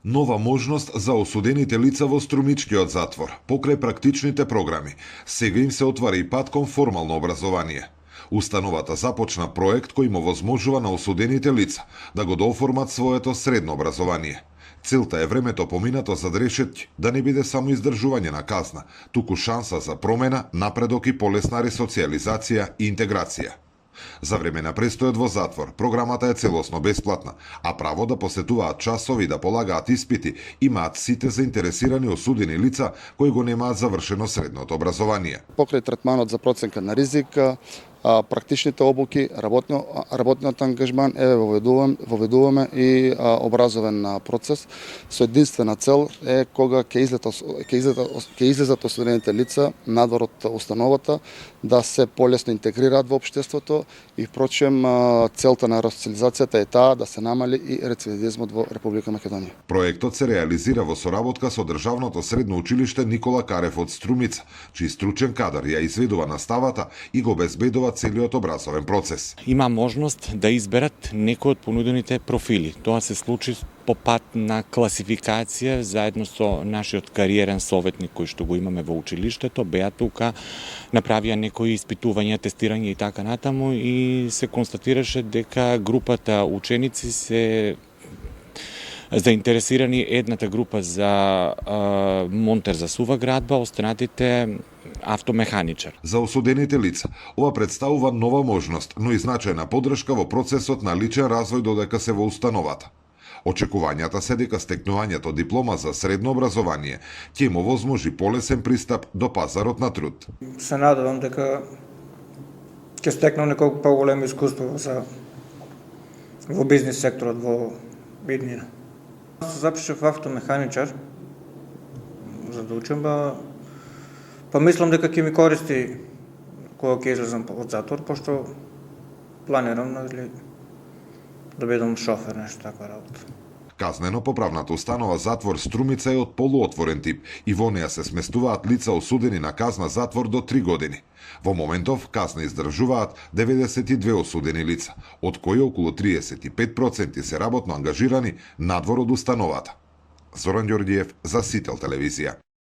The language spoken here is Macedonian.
Нова можност за осудените лица во Струмичкиот затвор, покрај практичните програми. Сега им се отвара и пат кон формално образование. Установата започна проект кој им овозможува на осудените лица да го дооформат своето средно образование. Целта е времето поминато за решетки да не биде само издржување на казна, туку шанса за промена, напредок и полесна ресоциализација и интеграција. За време на престојот во затвор, програмата е целосно бесплатна, а право да посетуваат часови и да полагаат испити имаат сите заинтересирани осудени лица кои го немаат завршено средното образование. Покрај третманот за проценка на ризик, практичните обуки, работниот ангажман, воведуваме и образовен процес со единствена цел е кога ќе излезат осудените лица надвор од установата да се полесно интегрираат во општеството и впрочем целта на ресоциализацијата е таа да се намали и рецидивизмот во Република Македонија. Проектот се реализира во соработка со Државното средно училиште Никола Карев од Струмица, чиј стручен кадар ја изведува наставата и го обезбедува целиот образовен процес. Има можност да изберат некој од понудените профили. Тоа се случи по пат на класификација заедно со нашиот кариерен советник кој што го имаме во училиштето, беа тука, направија некои испитувања, тестирање и така натаму и се констатираше дека групата ученици се заинтересирани, едната група за монтер за сува градба, останатите автомеханичар. За осудените лица, ова представува нова можност, но и значајна поддршка во процесот на личен развој додека се во установата. Очекувањата се дека стекнувањето диплома за средно образование ќе им овозможи полесен пристап до пазарот на труд. Се надевам дека ќе стекнам неколку поголемо искуство во бизнис секторот во иднина. Се запишав автомеханичар за да учам, па мислам дека ќе ми користи кога ќе излезам од затвор, пошто планирам да бидам шофер, нешто таква работа. Казнено-поправната установа затвор Струмица е од полуотворен тип и во неа се сместуваат лица осудени на казна затвор до 3 години. Во моментов казна издржуваат 92 осудени лица, од кои околу 35% се работно ангажирани надвор од установата. Зоран Ѓорѓиев за Сител телевизија.